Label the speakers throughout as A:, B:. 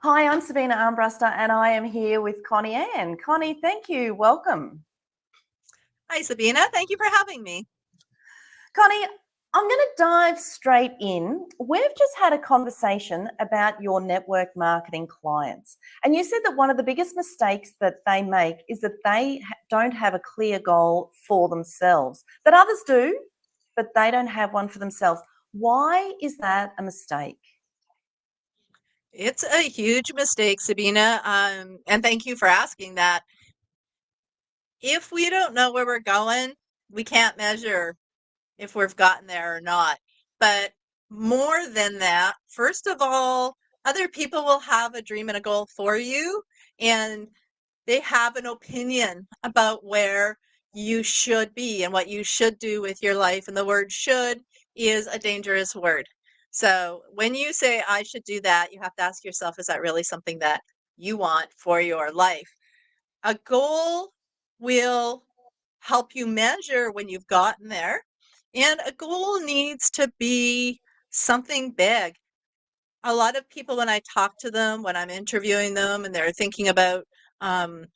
A: Hi, I'm Sabina Armbruster and I am here with Connie Ann. Connie, thank you. Welcome.
B: Hi, Sabina. Thank you for having me.
A: Connie, I'm going to dive straight in. We've just had a conversation about your network marketing clients. And you said that one of the biggest mistakes that they make is that they don't have a clear goal for themselves, that others do, but they don't have one for themselves. Why is that a mistake?
B: It's a huge mistake, Sabina. And thank you for asking that. If we don't know where we're going, we can't measure if we've gotten there or not. But more than that, first of all, other people will have a dream and a goal for you, and they have an opinion about where you should be and what you should do with your life. And the word should is a dangerous word. So when you say, I should do that, you have to ask yourself, is that really something that you want for your life? A goal will help you measure when you've gotten there. And a goal needs to be something big. A lot of people, when I talk to them, when I'm interviewing them, and they're thinking about um,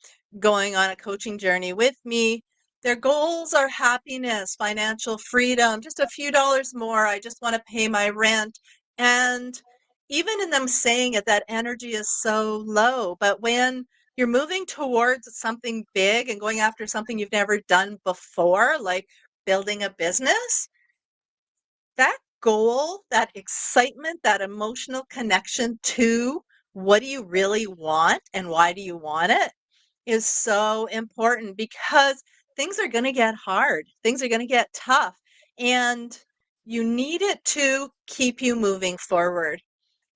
B: going on a coaching journey with me, their goals are happiness, financial freedom, just a few dollars more. I just want to pay my rent. And even in them saying it, that energy is so low. But when you're moving towards something big and going after something you've never done before, like building a business, that goal, that excitement, that emotional connection to what do you really want and why do you want it is so important because things are going to get hard. Things are going to get tough. And you need it to keep you moving forward.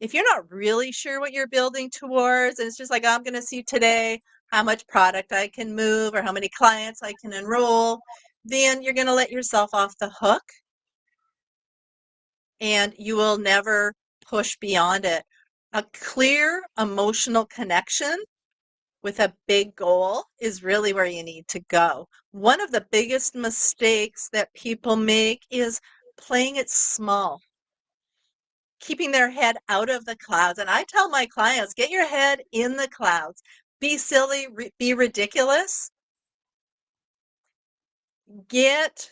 B: If you're not really sure what you're building towards, and it's just like, I'm going to see today how much product I can move or how many clients I can enroll, then you're going to let yourself off the hook and you will never push beyond it. A clear emotional connection with a big goal is really where you need to go. One of the biggest mistakes that people make is playing it small, keeping their head out of the clouds. And I tell my clients, get your head in the clouds, be silly, be ridiculous, get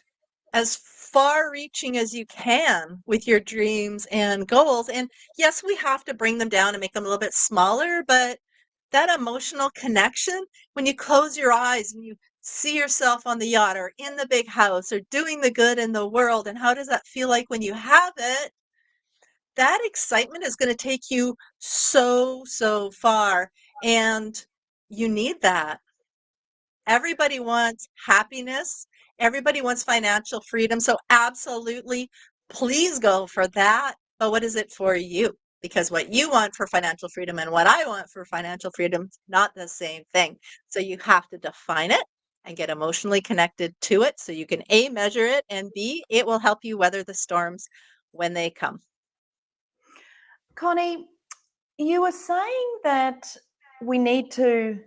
B: as far reaching as you can with your dreams and goals. And yes, we have to bring them down and make them a little bit smaller, but that emotional connection, when you close your eyes and you see yourself on the yacht or in the big house or doing the good in the world, and how does that feel like when you have it? That excitement is going to take you so, so far. And you need that. Everybody wants happiness. Everybody wants financial freedom. So absolutely, please go for that. But what is it for you? Because what you want for financial freedom and what I want for financial freedom is not the same thing. So you have to define it and get emotionally connected to it so you can A, measure it, and B, it will help you weather the storms when they come.
A: Connie, you were saying that we need to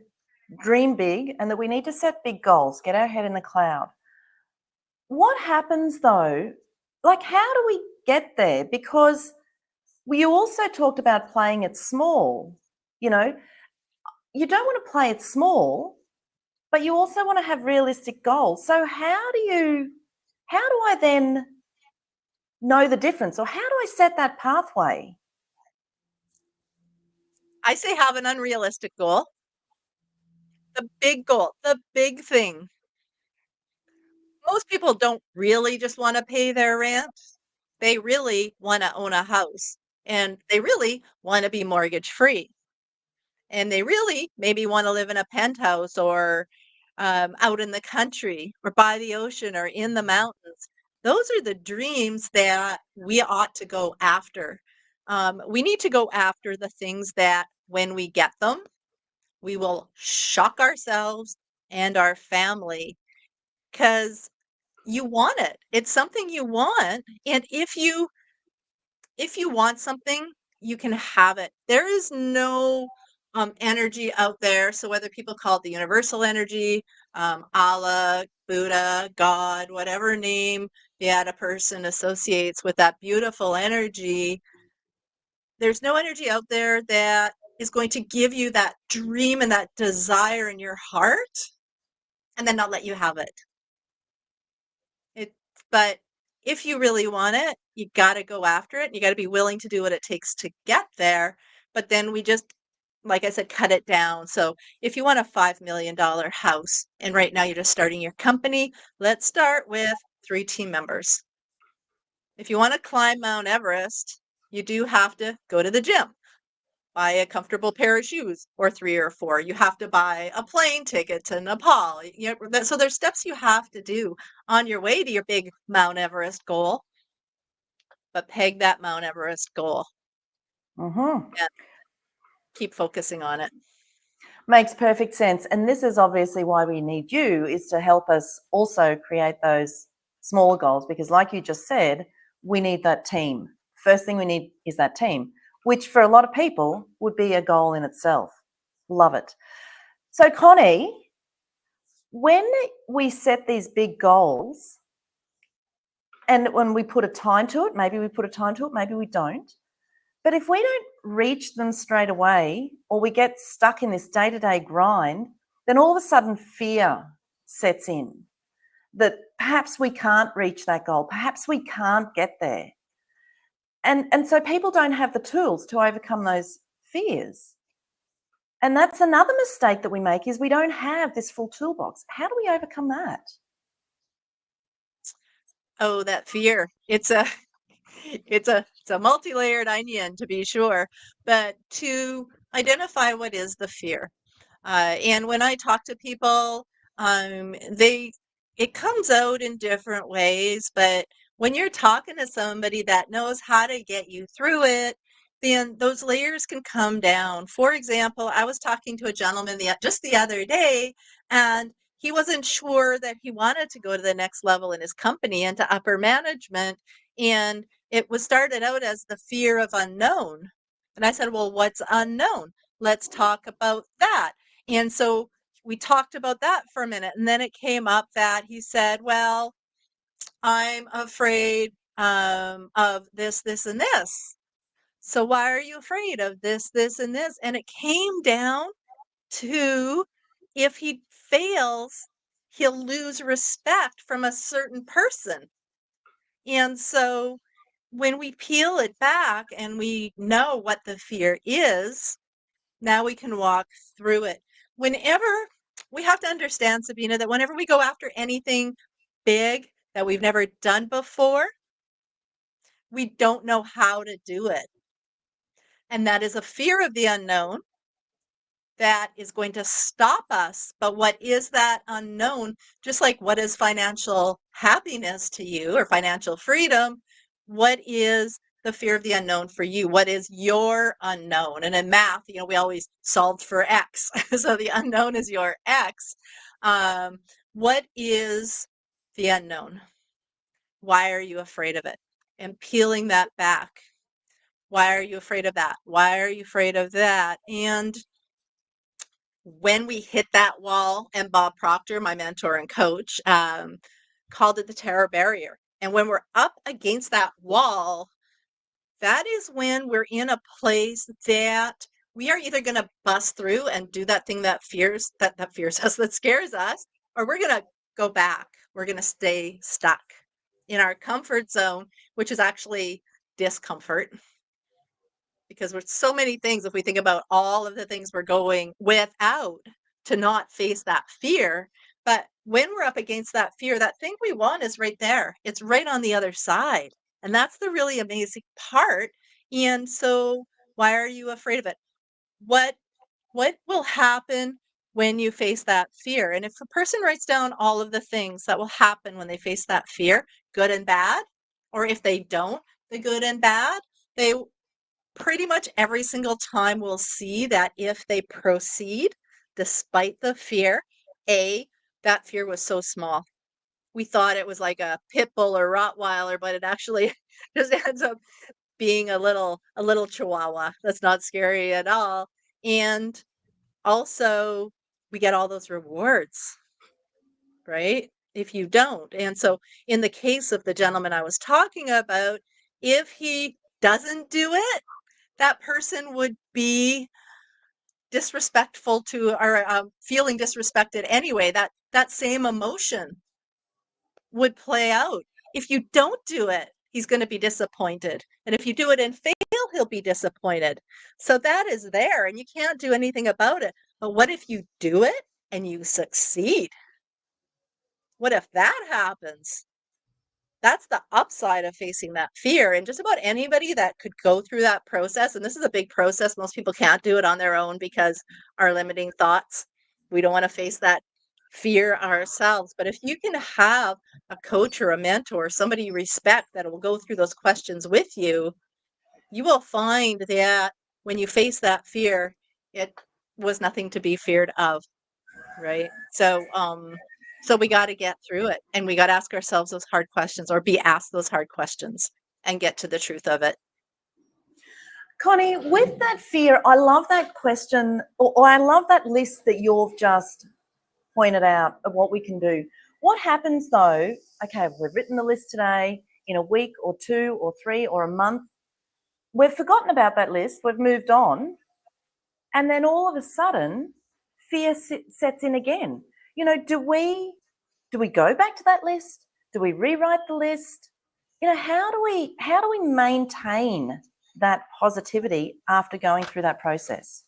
A: dream big and that we need to set big goals, get our head in the cloud. What happens though? Like, how do we get there? Because you also talked about playing it small. You know, you don't want to play it small, but you also want to have realistic goals. So how do I then know the difference, or how do I set that pathway?
B: I say have an unrealistic goal, the big goal, the big thing. Most people don't really just want to pay their rent. They really want to own a house and they really want to be mortgage free. And they really maybe want to live in a penthouse or out in the country or by the ocean or in the mountains. Those are the dreams that we ought to go after. We need to go after the things that when we get them, we will shock ourselves and our family because you want it. It's something you want, and if you want something, you can have it. There is no energy out there. So whether people call it the universal energy, Allah, Buddha, God, whatever name a person associates with that beautiful energy, there's no energy out there that is going to give you that dream and that desire in your heart and then not let you have it. But if you really want it, you got to go after it. You got to be willing to do what it takes to get there. But then we just, like I said, cut it down. So if you want a $5 million house and right now you're just starting your company, let's start with 3 team members. If you want to climb Mount Everest, you do have to go to the gym, buy a comfortable pair of shoes, or 3 or 4. You have to buy a plane ticket to Nepal. So there's steps you have to do on your way to your big Mount Everest goal, but peg that Mount Everest goal
A: Mm-hmm.
B: and keep focusing on it.
A: Makes perfect sense. And this is obviously why we need you, is to help us also create those smaller goals, because like you just said, we need that team. First thing we need is that team, which for a lot of people would be a goal in itself. Love it. So Connie, when we set these big goals and when we put a time to it, maybe we put a time to it, maybe we don't. But if we don't reach them straight away, or we get stuck in this day-to-day grind, then all of a sudden fear sets in that perhaps we can't reach that goal, perhaps we can't get there. And so people don't have the tools to overcome those fears. And that's another mistake that we make, is we don't have this full toolbox. How do we overcome that?
B: Oh, that fear. It's a multi-layered onion, to be sure, but to identify what is the fear. And when I talk to people, it comes out in different ways, but when you're talking to somebody that knows how to get you through it, then those layers can come down. For example, I was talking to a gentleman just the other day, and he wasn't sure that he wanted to go to the next level in his company and to upper management. And it was started out as the fear of unknown. And I said, well, what's unknown? Let's talk about that. And so we talked about that for a minute. And then it came up that he said, well, I'm afraid of this, this, and this. So why are you afraid of this, this, and this? And it came down to, if he fails, he'll lose respect from a certain person. And so when we peel it back and we know what the fear is, now we can walk through it. Whenever we have to understand, Sabina, that whenever we go after anything big that we've never done before, we don't know how to do it. And that is a fear of the unknown that is going to stop us. But what is that unknown? Just like, what is financial happiness to you, or financial freedom? What is the fear of the unknown for you? What is your unknown? And in math, we always solved for X. So the unknown is your X. What is the unknown? Why are you afraid of it? And peeling that back. Why are you afraid of that? Why are you afraid of that? And when we hit that wall, and Bob Proctor, my mentor and coach, called it the terror barrier. And when we're up against that wall, that is when we're in a place that we are either going to bust through and do that thing that fears us, that scares us, or we're going to go back. We're going to stay stuck in our comfort zone, which is actually discomfort. Because there's so many things, if we think about all of the things we're going without to not face that fear. But when we're up against that fear, that thing we want is right there. It's right on the other side. And that's the really amazing part. And so why are you afraid of it? What will happen when you face that fear? And if a person writes down all of the things that will happen when they face that fear, good and bad, or if they don't, the good and bad, they pretty much every single time we'll see that if they proceed despite the fear, that fear was so small. We thought it was like a pit bull or Rottweiler, but it actually just ends up being a little chihuahua. That's not scary at all. And also we get all those rewards, right? If you don't. And so in the case of the gentleman I was talking about, if he doesn't do it, that person would be disrespectful to or feeling disrespected anyway, that same emotion would play out. If you don't do it, he's going to be disappointed. And if you do it and fail, he'll be disappointed. So that is there and you can't do anything about it. But what if you do it and you succeed? What if that happens? That's the upside of facing that fear. And just about anybody that could go through that process, and this is a big process, most people can't do it on their own because our limiting thoughts, we don't want to face that fear ourselves. But if you can have a coach or a mentor, somebody you respect that will go through those questions with you, you will find that when you face that fear, it was nothing to be feared of. Right. So we got to get through it and we got to ask ourselves those hard questions or be asked those hard questions and get to the truth of it.
A: Connie, with that fear, I love that question, or I love that list that you've just pointed out of what we can do. What happens though, okay, we've written the list today, in a week or 2 or 3 or a month, we've forgotten about that list, we've moved on, and then all of a sudden, fear sets in again. You know, do we go back to that list? Do we rewrite the list? You know, how do we maintain that positivity after going through that process?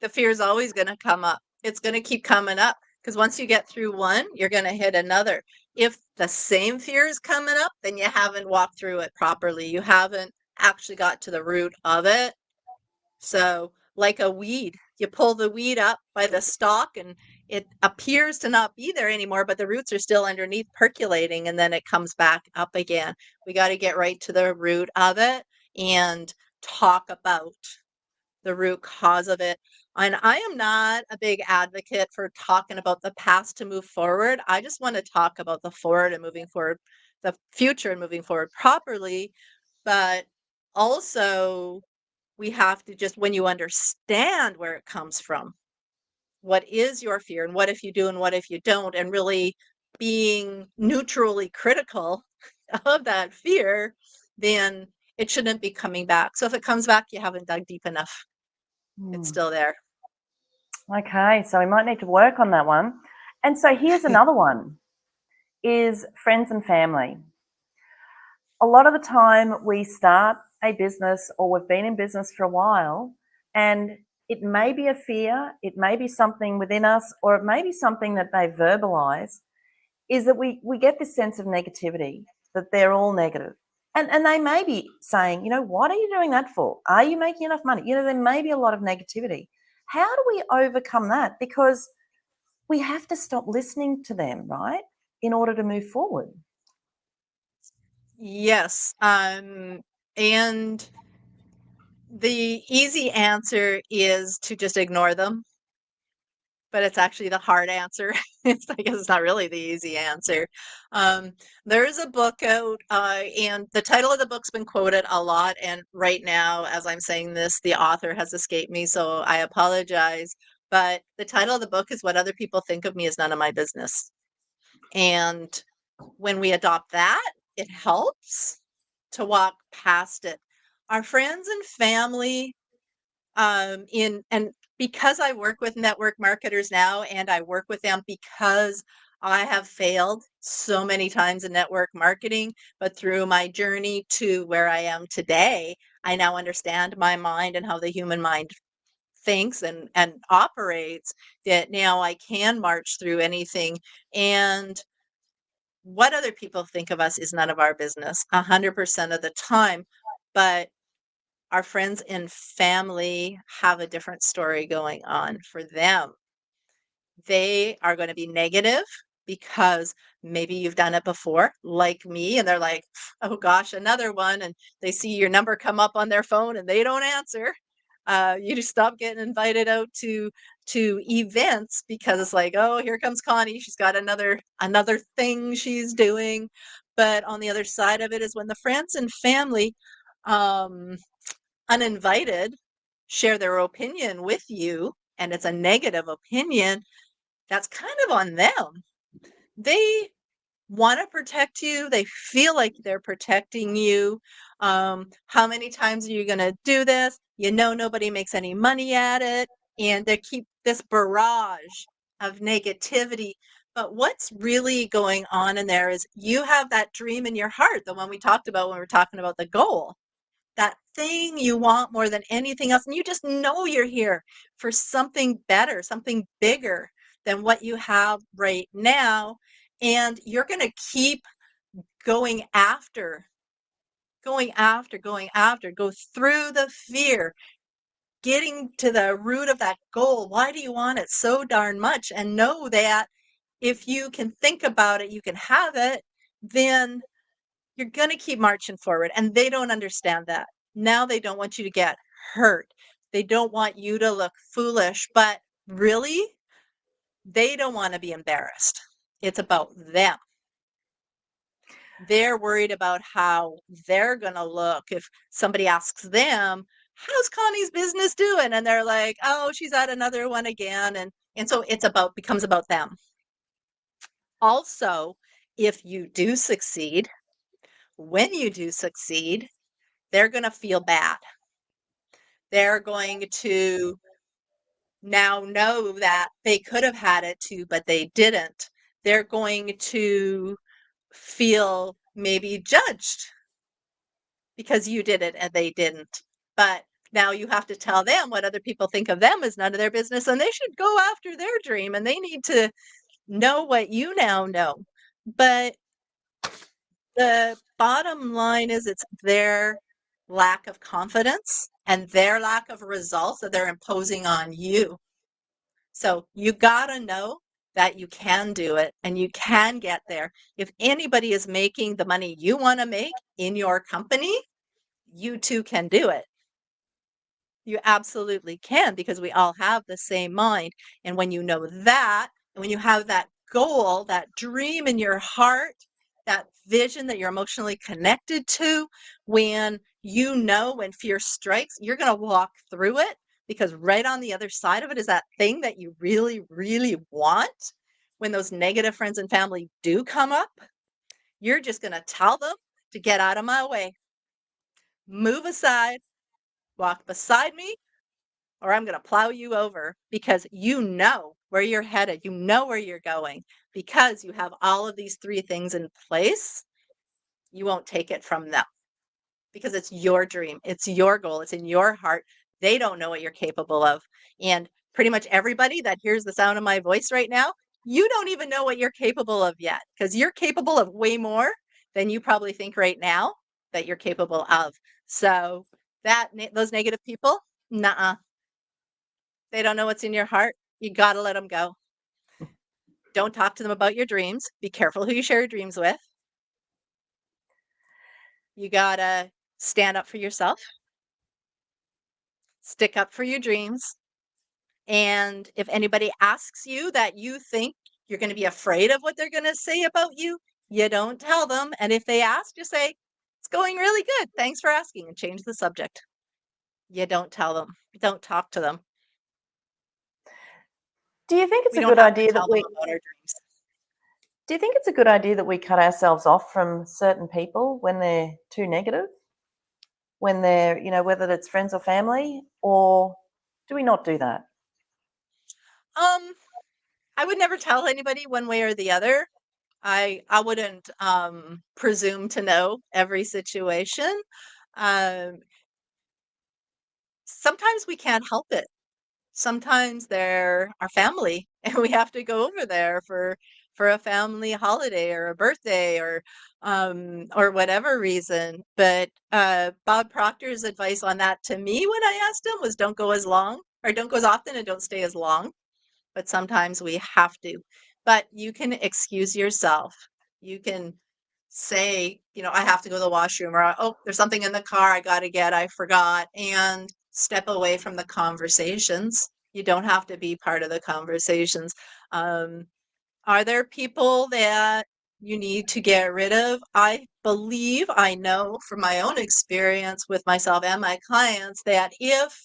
B: The fear is always going to come up. It's going to keep coming up because once you get through one, you're going to hit another. If the same fear is coming up, then you haven't walked through it properly. You haven't actually got to the root of it. So, like a weed, you pull the weed up by the stalk and it appears to not be there anymore, but the roots are still underneath percolating and then it comes back up again. We got to get right to the root of it and talk about the root cause of it. And I am not a big advocate for talking about the past to move forward. I just want to talk about the forward and moving forward, the future and moving forward properly. But also, we have to just, when you understand where it comes from, what is your fear and what if you do and what if you don't, and really being neutrally critical of that fear, then it shouldn't be coming back. So if it comes back, you haven't dug deep enough. It's still there.
A: Okay, so we might need to work on that one. And so here's another one, is friends and family. A lot of the time we start a business or we've been in business for a while, and it may be a fear, it may be something within us, or it may be something that they verbalize, is that we get this sense of negativity, that they're all negative. And they may be saying, you know, what are you doing that for? Are you making enough money? You know, there may be a lot of negativity. How do we overcome that? Because we have to stop listening to them, right? In order to move forward.
B: Yes. And the easy answer is to just ignore them, but it's actually the hard answer. I guess it's not really the easy answer. There's a book out, and the title of the book's been quoted a lot. And right now, as I'm saying this, the author has escaped me, so I apologize. But the title of the book is What Other People Think of Me Is None of My Business. And when we adopt that, it helps to walk past it. Our friends and family, in and because I work with network marketers now and I work with them because I have failed so many times in network marketing, but through my journey to where I am today, I now understand my mind and how the human mind thinks and operates, that now I can march through anything. And what other people think of us is none of our business 100% of the time. But our friends and family have a different story going on for them. They are going to be negative because maybe you've done it before, like me, and they're like, oh gosh, another one. And they see your number come up on their phone and they don't answer. You just stop getting invited out to events because it's like, oh, here comes Connie. She's got another thing she's doing. But on the other side of it is when the friends and family, um, uninvited, share their opinion with you, and it's a negative opinion, that's kind of on them. They want to protect you. They feel like they're protecting you. How many times are you going to do this? You know, nobody makes any money at it. and they keep this barrage of negativity. But what's really going on in there is you have that dream in your heart, the one we talked about when we were talking about the goal, that thing you want more than anything else. And you just know you're here for something better, something bigger than what you have right now. And you're going to keep going after, go through the fear, getting to the root of that goal. Why do you want it so darn much? And know that if you can think about it, you can have it, then you're going to keep marching forward. And they don't understand that. Now they don't want you to get hurt. They don't want you to look foolish, but really, they don't want to be embarrassed. It's about them. They're worried about how they're going to look if somebody asks them, how's Connie's business doing? And they're like, oh, she's at another one again. And so becomes about them. Also, if you do succeed, when you do succeed, they're going to feel bad. They're going to now know that they could have had it too, but they didn't. They're going to feel maybe judged because you did it and they didn't. But now you have to tell them what other people think of them is none of their business, and they should go after their dream, and they need to know what you now know. But the bottom line is it's their lack of confidence and their lack of results that they're imposing on you. So you got to know that you can do it and you can get there. If anybody is making the money you want to make in your company, you too can do it. You absolutely can, because we all have the same mind. And when you know that, and when you have that goal, that dream in your heart, that vision that you're emotionally connected to, when you know when fear strikes, you're going to walk through it, because right on the other side of it is that thing that you really, really want. When those negative friends and family do come up, you're just going to tell them to get out of my way, move aside, walk beside me, or I'm going to plow you over, because you know where you're headed. You know where you're going, because you have all of these three things in place. You won't take it from them, because it's your dream. It's your goal. It's in your heart. They don't know what you're capable of. And pretty much everybody that hears the sound of my voice right now, you don't even know what you're capable of yet, because you're capable of way more than you probably think right now that you're capable of. So those negative people, nuh-uh. They don't know what's in your heart. You got to let them go. Don't talk to them about your dreams. Be careful who you share your dreams with. You got to stand up for yourself, stick up for your dreams. And if anybody asks you that you think you're going to be afraid of what they're going to say about you, you don't tell them. And if they ask, you say, it's going really good. Thanks for asking, and change the subject. You don't tell them. Don't talk to them.
A: Do you think it's
B: We
A: a
B: don't
A: good
B: have to
A: idea
B: tell
A: that
B: them
A: we
B: about our dreams.
A: do you think it's a good idea that we cut ourselves off from certain people when they're too negative? When they're, whether it's friends or family, or do we not do that?
B: Um, I would never tell anybody one way or the other. I wouldn't presume to know every situation. Um, Sometimes we can't help it. Sometimes they're our family, and we have to go over there for a family holiday or a birthday or whatever reason. But Bob Proctor's advice on that to me when I asked him was, don't go as long, or don't go as often, and don't stay as long. But sometimes we have to. But you can excuse yourself. You can say, I have to go to the washroom, or, oh, there's something in the car I got to get, I forgot, and step away from the conversations. You don't have to be part of the conversations. Are there people that you need to get rid of? I believe I know from my own experience with myself and my clients that if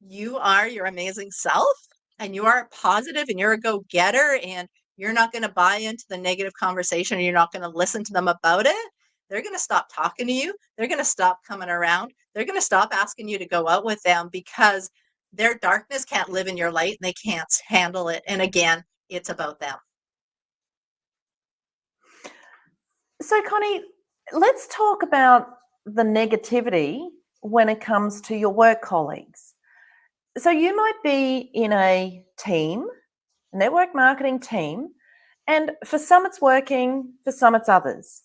B: you are your amazing self and you are positive and you're a go-getter and you're not going to buy into the negative conversation, and you're not going to listen to them about it, they're going to stop talking to you. They're going to stop coming around. They're going to stop asking you to go out with them, because Their darkness can't live in your light and they can't handle it. And again, it's about them.
A: So, Connie, let's talk about the negativity when it comes to your work colleagues. So, you might be in a team, a network marketing team, and for some it's working, for some it's others.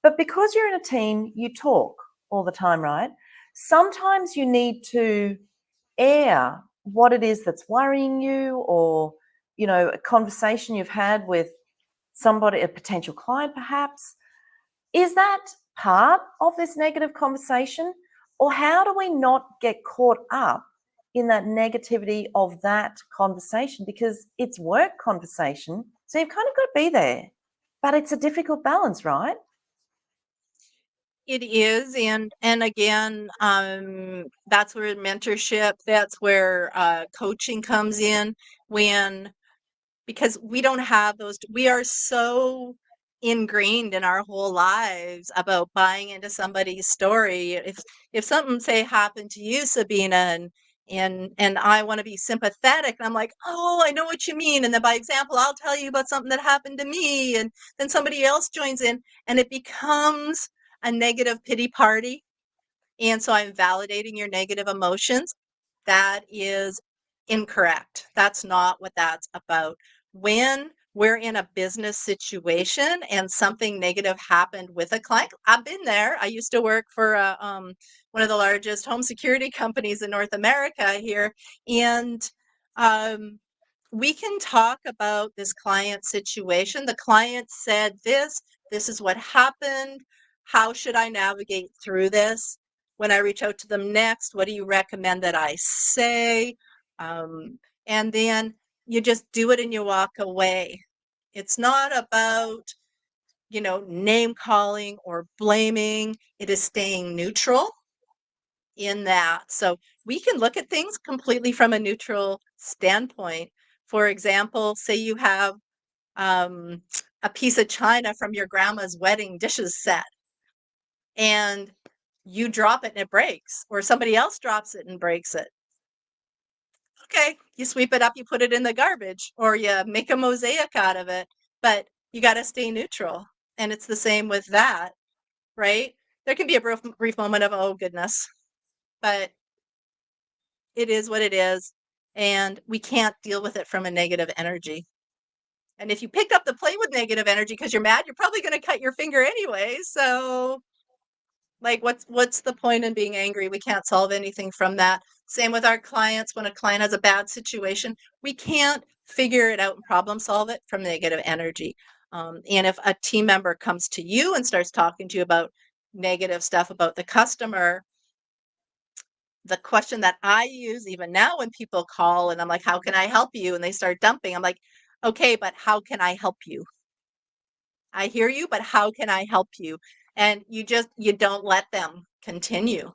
A: But because you're in a team, you talk all the time, right? Sometimes you need to air what it is that's worrying you, or, a conversation you've had with somebody, a potential client perhaps. Is that part of this negative conversation? Or how do we not get caught up in that negativity of that conversation? Because it's work conversation, so you've kind of got to be there. But it's a difficult balance, right?
B: It is, and again, that's where mentorship, that's where coaching comes in, when because we don't have those. We are so ingrained in our whole lives about buying into somebody's story. If something, say, happened to you, Sabina, and I want to be sympathetic, and I'm like, oh, I know what you mean, and then by example, I'll tell you about something that happened to me, and then somebody else joins in, and it becomes a negative pity party. And so I'm validating your negative emotions. That is incorrect. That's not what that's about. When we're in a business situation and something negative happened with a client, I've been there. I used to work for one of the largest home security companies in North America here. And um, we can talk about this client situation. The client said this is what happened. How should I navigate through this? When I reach out to them next, what do you recommend that I say? And then you just do it and you walk away. It's not about, name calling or blaming. It is staying neutral in that. So we can look at things completely from a neutral standpoint. For example, say you have a piece of china from your grandma's wedding dishes set, and you drop it and it breaks, or somebody else drops it and breaks it. Okay, you sweep it up, you put it in the garbage, or you make a mosaic out of it, but you got to stay neutral. And it's the same with that, right? There can be a brief moment of, oh goodness, but it is what it is. And we can't deal with it from a negative energy. And if you pick up the plate with negative energy because you're mad, you're probably going to cut your finger anyway. So like, what's the point in being angry? We can't solve anything from that. Same with our clients. When a client has a bad situation, we can't figure it out and problem solve it from negative energy. And if a team member comes to you and starts talking to you about negative stuff about the customer, the question that I use even now when people call and I'm like, how can I help you? And they start dumping, I'm like, okay, but how can I help you? I hear you, but how can I help you? And you don't let them continue.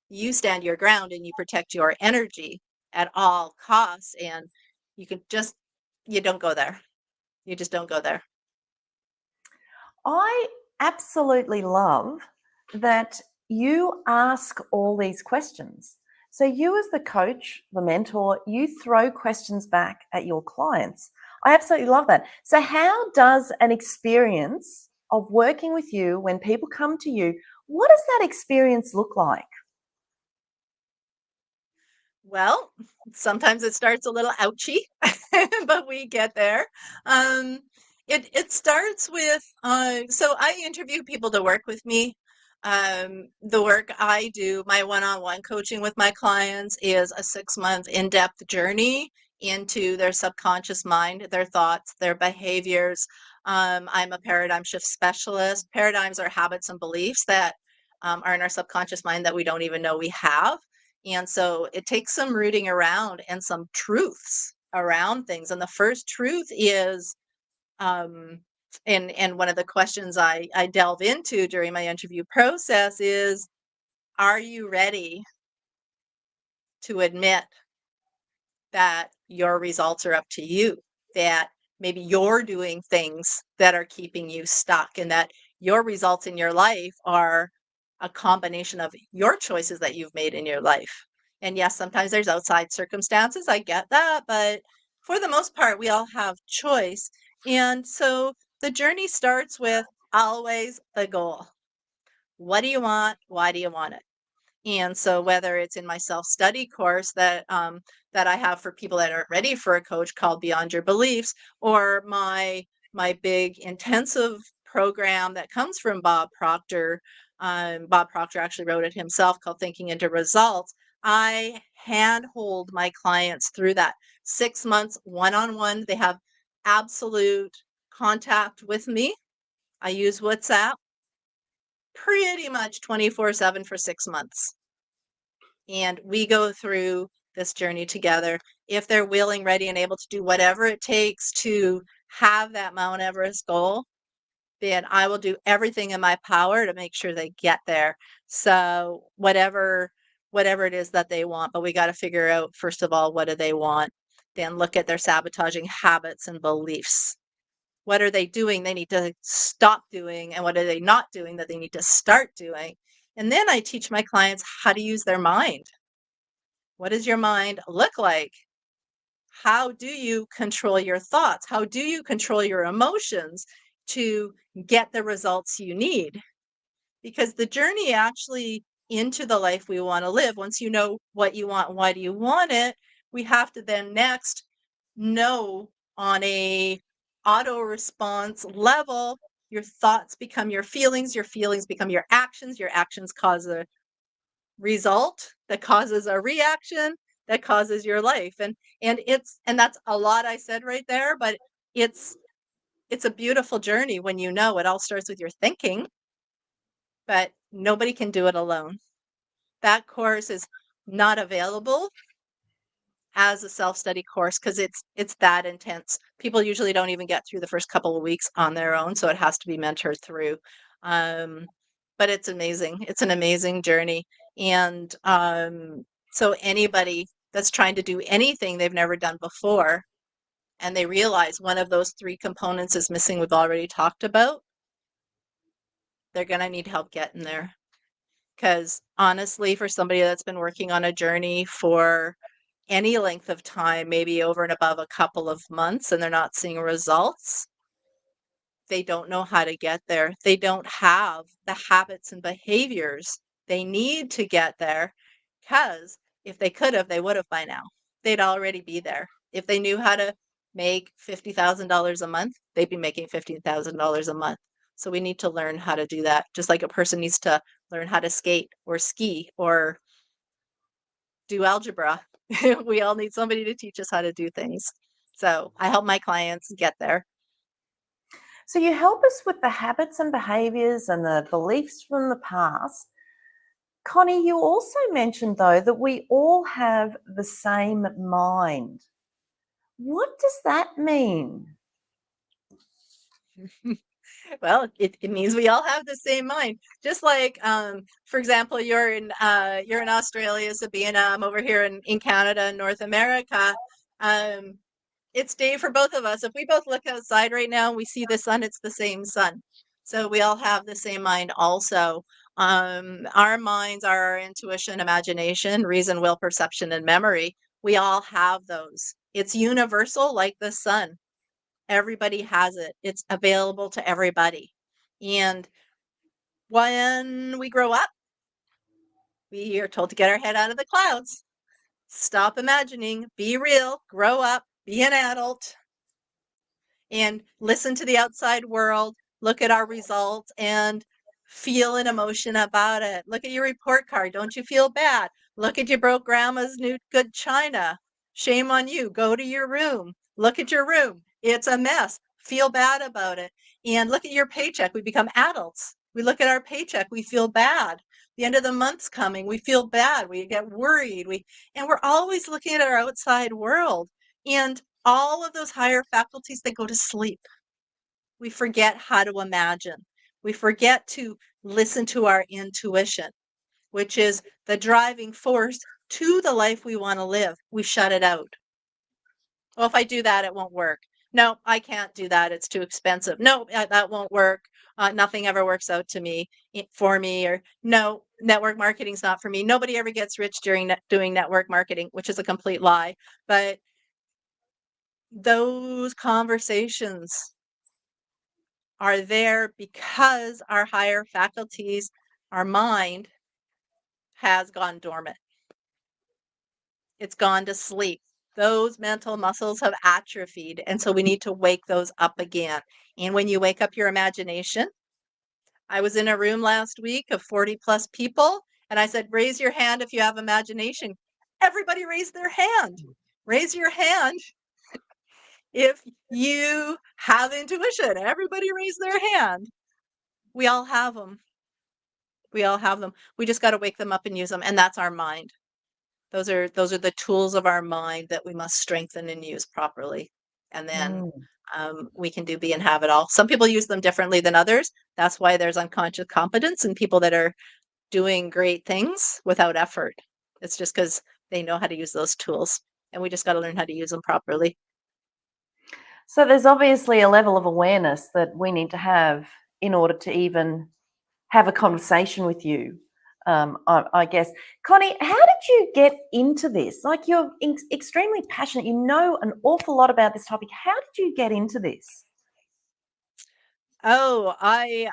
B: You stand your ground and you protect your energy at all costs. And you can just, you don't go there. You just don't go there.
A: I absolutely love that you ask all these questions. So, you, as the coach, the mentor, you throw questions back at your clients. I absolutely love that. So, how does an experience of working with you, when people come to you, what does that experience look like?
B: Well, sometimes it starts a little ouchy, but we get there. Um, it starts with so I interview people to work with me. The work I do, my one-on-one coaching with my clients, is a 6-month in-depth journey into their subconscious mind, their thoughts, their behaviors. I'm a paradigm shift specialist. Paradigms are habits and beliefs that are in our subconscious mind that we don't even know we have. And so it takes some rooting around and some truths around things. And the first truth is, um, and one of the questions I delve into during my interview process is, are you ready to admit that your results are up to you? That maybe you're doing things that are keeping you stuck, and that your results in your life are a combination of your choices that you've made in your life. And yes, sometimes there's outside circumstances. I get that. But for the most part, we all have choice. And so the journey starts with always the goal. What do you want? Why do you want it? And so whether it's in my self-study course that I have for people that aren't ready for a coach called Beyond Your Beliefs, or my big intensive program that comes from Bob Proctor. Bob Proctor actually wrote it himself, called Thinking into Results. I handhold my clients through that 6 months one-on-one. They have absolute contact with me. I use WhatsApp pretty much 24/7 for 6 months. And we go through this journey together. If they're willing, ready, and able to do whatever it takes to have that Mount Everest goal, then I will do everything in my power to make sure they get there. So whatever it is that they want, but we got to figure out, first of all, what do they want? Then look at their sabotaging habits and beliefs. What are they doing they need to stop doing, and what are they not doing that they need to start doing? And then I teach my clients how to use their mind. What does your mind look like? How do you control your thoughts? How do you control your emotions to get the results you need? Because the journey actually into the life we want to live, once you know what you want, why do you want it, we have to then next know on a auto response level, your thoughts become your feelings become your actions cause a result that causes a reaction that causes your life. And that's a lot I said right there, but it's it's a beautiful journey when you know it all starts with your thinking, but nobody can do it alone. That course is not available as a self-study course because it's that intense. People usually don't even get through the first couple of weeks on their own, so it has to be mentored through. Um, but it's amazing. It's an amazing journey. And so anybody that's trying to do anything they've never done before and they realize one of those three components is missing, we've already talked about, they're going to need help getting there. Because honestly, for somebody that's been working on a journey for any length of time, maybe over and above a couple of months, and they're not seeing results, they don't know how to get there. They don't have the habits and behaviors they need to get there. Because if they could have, they would have by now. They'd already be there. If they knew how to make $50,000 a month, they'd be making $50,000 a month. So we need to learn how to do that. Just like a person needs to learn how to skate or ski or do algebra. We all need somebody to teach us how to do things. So I help my clients get there.
A: So you help us with the habits and behaviors and the beliefs from the past. Connie, you also mentioned, though, that we all have the same mind. What does that mean?
B: Well, it means we all have the same mind. Just like, for example, you're in Australia, Sabina. I'm over here in Canada, North America. Um, it's day for both of us. If we both look outside right now, we see the sun. It's the same sun. So we all have the same mind. Also, our minds are our intuition, imagination, reason, will, perception, and memory. We all have those. It's universal, like the sun. Everybody has it. It's available to everybody. And when we grow up, we are told to get our head out of the clouds. Stop imagining, be real, grow up, be an adult, and listen to the outside world, look at our results, and feel an emotion about it. Look at your report card. Don't you feel bad? Look at you broke grandma's new good china. Shame on you. Go to your room. Look at your room. It's a mess. Feel bad about it. And look at your paycheck. We become adults. We look at our paycheck. We feel bad. The end of the month's coming. We feel bad. We get worried. And we're always looking at our outside world. And all of those higher faculties, they go to sleep. We forget how to imagine. We forget to listen to our intuition, which is the driving force to the life we want to live. We shut it out. Well, if I do that, it won't work. No, I can't do that. It's too expensive. No, that won't work. Nothing ever works out to me for me. Or no, network marketing's not for me. Nobody ever gets rich doing network marketing, which is a complete lie. But those conversations are there because our higher faculties, our mind has gone dormant. It's gone to sleep. Those mental muscles have atrophied. And so we need to wake those up again. And when you wake up your imagination, I was in a room last week of 40 plus people, and I said, raise your hand if you have imagination. Everybody raised their hand. Raise your hand if you have intuition. Everybody raise their hand. We all have them. We all have them. We just got to wake them up and use them. And that's our mind. Those are the tools of our mind that we must strengthen and use properly. And then
A: Mm.
B: we can do, be, and have it all. Some people use them differently than others. That's why there's unconscious competence and people that are doing great things without effort. It's just because they know how to use those tools. And we just got to learn how to use them properly.
A: So there's obviously a level of awareness that we need to have in order to even have a conversation with you. I guess, Connie, how did you get into this? Like, you're extremely passionate. You know an awful lot about this topic. How did you get into this?
B: Oh, I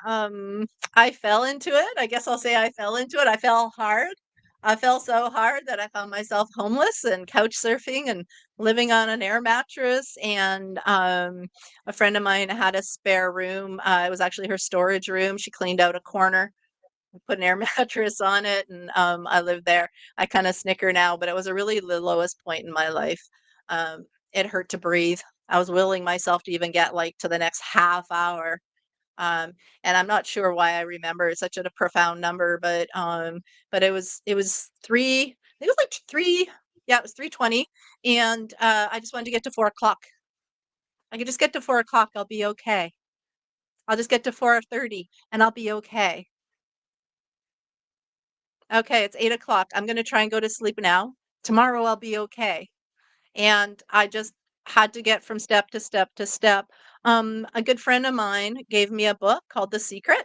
B: fell into it. I guess I'll say I fell into it. I fell hard. I fell so hard that I found myself homeless and couch surfing and living on an air mattress. And a friend of mine had a spare room. It was actually her storage room. She cleaned out a corner, put an air mattress on it, and I lived there. I kind of snicker now, but it was a really the lowest point in my life. Um, it hurt to breathe. I was willing myself to even get like to the next half hour, um, and I'm not sure why I remember such a profound number, but it was 3, I think it was like 3, yeah, it was 3:20, and I just wanted to get to 4 o'clock. I could just get to 4 o'clock, I'll be okay. I'll just get to 4:30 and I'll be okay. Okay, it's 8 o'clock. I'm gonna try and go to sleep now. Tomorrow I'll be okay. And I just had to get from step to step to step. A good friend of mine gave me a book called The Secret.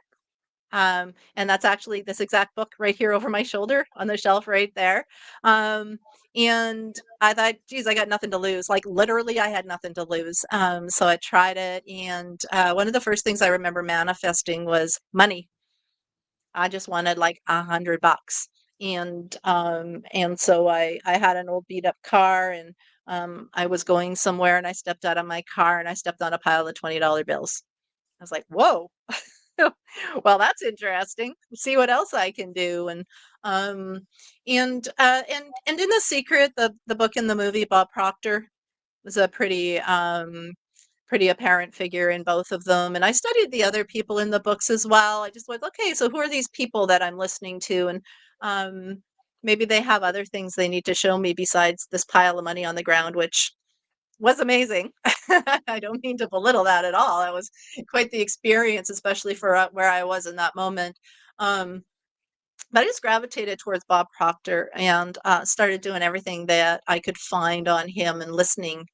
B: And that's actually this exact book right here over my shoulder on the shelf right there. Um, and I thought, geez, I got nothing to lose. Like literally, I had nothing to lose. So I tried it. And one of the first things I remember manifesting was money. I just wanted like $100. And so I had an old beat up car and I was going somewhere and I stepped out of my car and I stepped on a pile of $20 bills. I was like, whoa, well, that's interesting. See what else I can do. Um and in The Secret, the book and the movie, Bob Proctor was a pretty apparent figure in both of them. And I studied the other people in the books as well. I just went, okay, so who are these people that I'm listening to? And maybe they have other things they need to show me besides this pile of money on the ground, which was amazing. I don't mean to belittle that at all. That was quite the experience, especially for where I was in that moment. Um, but I just gravitated towards Bob Proctor and started doing everything that I could find on him and listening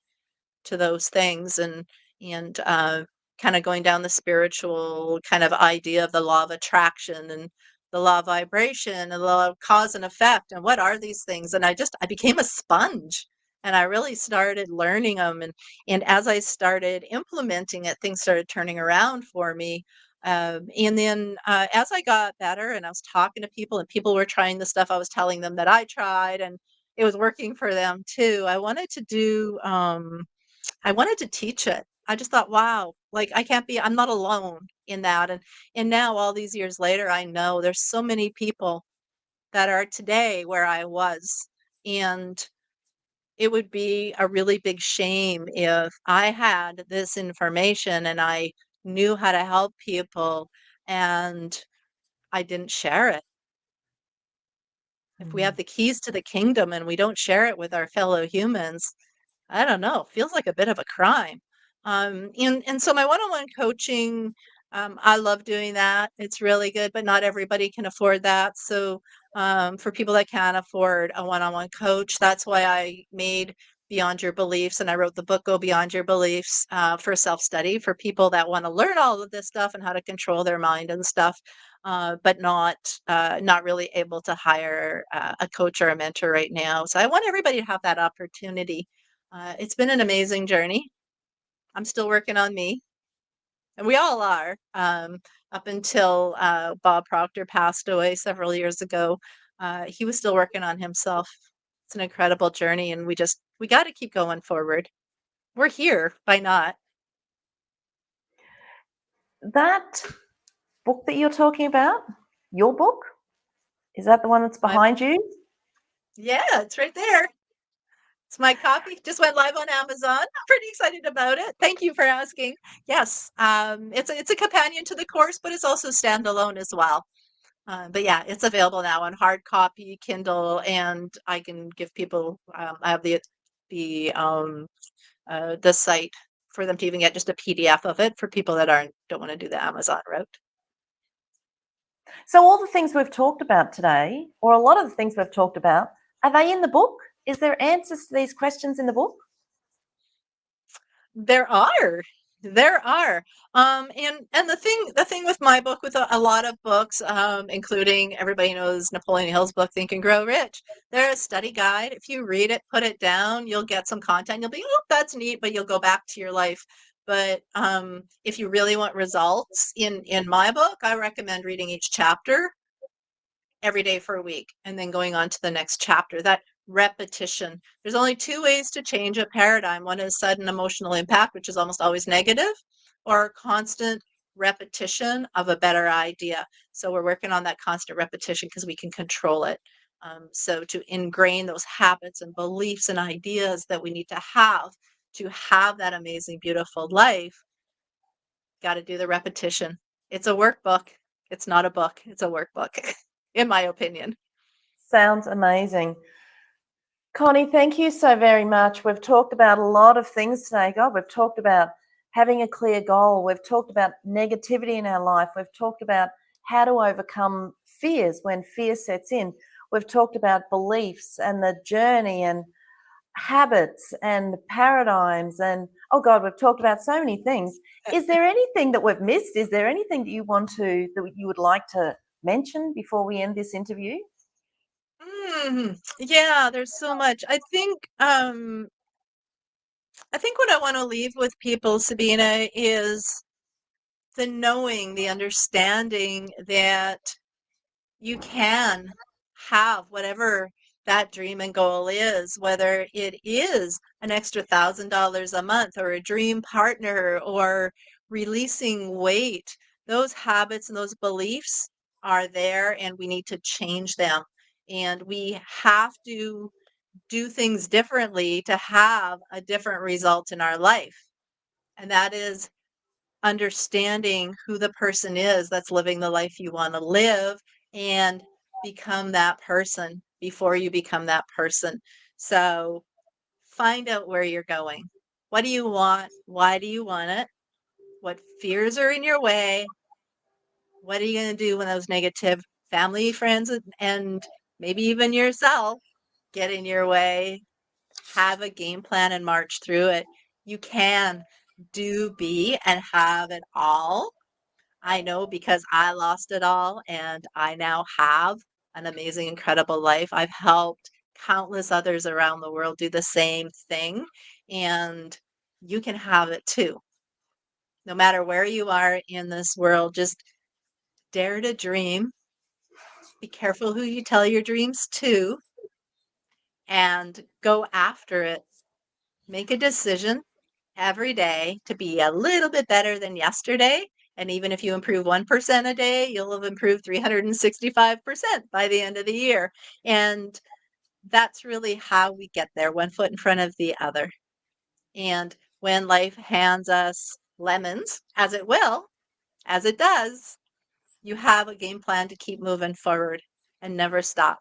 B: to those things and kind of going down the spiritual kind of idea of the law of attraction and the law of vibration and the law of cause and effect and what are these things. And I became a sponge and I really started learning them. And as I started implementing it, things started turning around for me. And then as I got better and I was talking to people and people were trying the stuff I was telling them that I tried, and it was working for them too, I wanted to teach it. I just thought, wow, like I'm not alone in that. And now all these years later, I know there's so many people that are today where I was. And it would be a really big shame if I had this information and I knew how to help people and I didn't share it. If we have
A: Mm.
B: the keys to the kingdom and we don't share it with our fellow humans, I don't know, feels like a bit of a crime. And so my one-on-one coaching, I love doing that. It's really good, but not everybody can afford that. So for people that can afford a one-on-one coach, that's why I made Beyond Your Beliefs and I wrote the book Go Beyond Your Beliefs for self-study for people that want to learn all of this stuff and how to control their mind and stuff. but not really able to hire a coach or a mentor right now. So I want everybody to have that opportunity. It's been an amazing journey. I'm still working on me, and we all are. Up until Bob Proctor passed away several years ago, he was still working on himself. It's an incredible journey, and we got to keep going forward. We're here. Why not?
A: That book that you're talking about, your book, is that the one that's
B: My
A: behind you?
B: Yeah, it's right there. It's my copy. Just went live on Amazon. I'm pretty excited about it. Thank you for asking. Yes, it's a companion to the course, but it's also standalone as well. But yeah, it's available now on hard copy, Kindle, and I can give people. I have the site for them to even get just a PDF of it for people that don't want to do the Amazon route.
A: So all the things we've talked about today, or a lot of the things we've talked about, are they in the book? Is there answers to these questions in the book?
B: There are. There are. And the thing with my book, with a lot of books, including everybody knows Napoleon Hill's book, Think and Grow Rich. They're a study guide. If you read it, put it down, you'll get some content. You'll be, oh, that's neat, but you'll go back to your life. But if you really want results in my book, I recommend reading each chapter every day for a week and then going on to the next chapter. That repetition. There's only two ways to change a paradigm. One is sudden emotional impact, which is almost always negative, or constant repetition of a better idea. So we're working on that constant repetition because we can control it. So to ingrain those habits and beliefs and ideas that we need to have that amazing, beautiful life, got to do the repetition. It's a workbook. It's not a book. It's a workbook, in my opinion.
A: Sounds amazing. Connie, thank you so very much. We've talked about a lot of things today. God, we've talked about having a clear goal. We've talked about negativity in our life. We've talked about how to overcome fears when fear sets in. We've talked about beliefs and the journey and habits and paradigms. And oh God, we've talked about so many things. Is there anything that we've missed? Is there anything that you would like to mention before we end this interview?
B: Yeah, there's so much. I think what I want to leave with people, Sabina, is the knowing, the understanding that you can have whatever that dream and goal is, whether it is an extra $1,000 a month or a dream partner or releasing weight. Those habits and those beliefs are there, and we need to change them. And we have to do things differently to have a different result in our life. And that is understanding who the person is that's living the life you want to live and become that person before you become that person. So find out where you're going. What do you want? Why do you want it? What fears are in your way? What are you going to do when those negative family, friends, and maybe even yourself get in your way? Have a game plan and march through it. You can do, be, and have it all. I know because I lost it all and I now have an amazing, incredible life. I've helped countless others around the world do the same thing, and you can have it too. No matter where you are in this world, just dare to dream. Be careful who you tell your dreams to and go after it. Make a decision every day to be a little bit better than yesterday. And even if you improve 1% a day, you'll have improved 365% by the end of the year. And that's really how we get there, one foot in front of the other. And when life hands us lemons, as it will, as it does, you have a game plan to keep moving forward and never stop.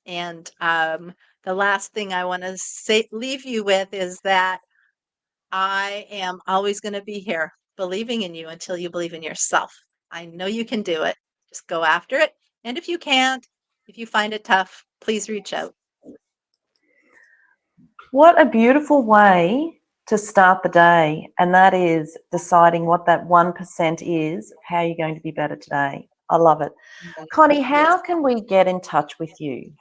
B: And the last thing I want to leave you with is that I am always going to be here believing in you until you believe in yourself. I know you can do it. Just go after it. And if you can't, if you find it tough, please reach out.
A: What a beautiful way to start the day. And that is deciding what that 1% is, how you're going to be better today. I love it. Connie, how can we get in touch with you?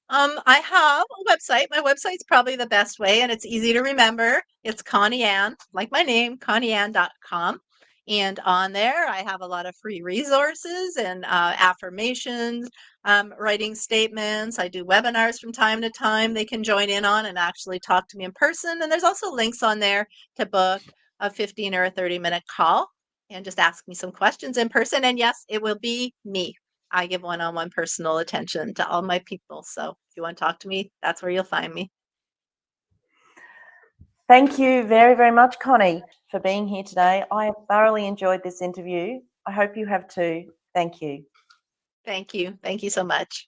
B: I have a website. My website's probably the best way, and it's easy to remember. It's Connie Ann, like my name, connieann.com. And on there, I have a lot of free resources and affirmations, writing statements. I do webinars from time to time they can join in on and actually talk to me in person. And there's also links on there to book a 15 or a 30-minute call and just ask me some questions in person. And yes, it will be me. I give one-on-one personal attention to all my people. So if you want to talk to me, that's where you'll find me.
A: Thank you very, very much, Connie, for being here today. I have thoroughly enjoyed this interview. I hope you have too. Thank you.
B: Thank you. Thank you so much.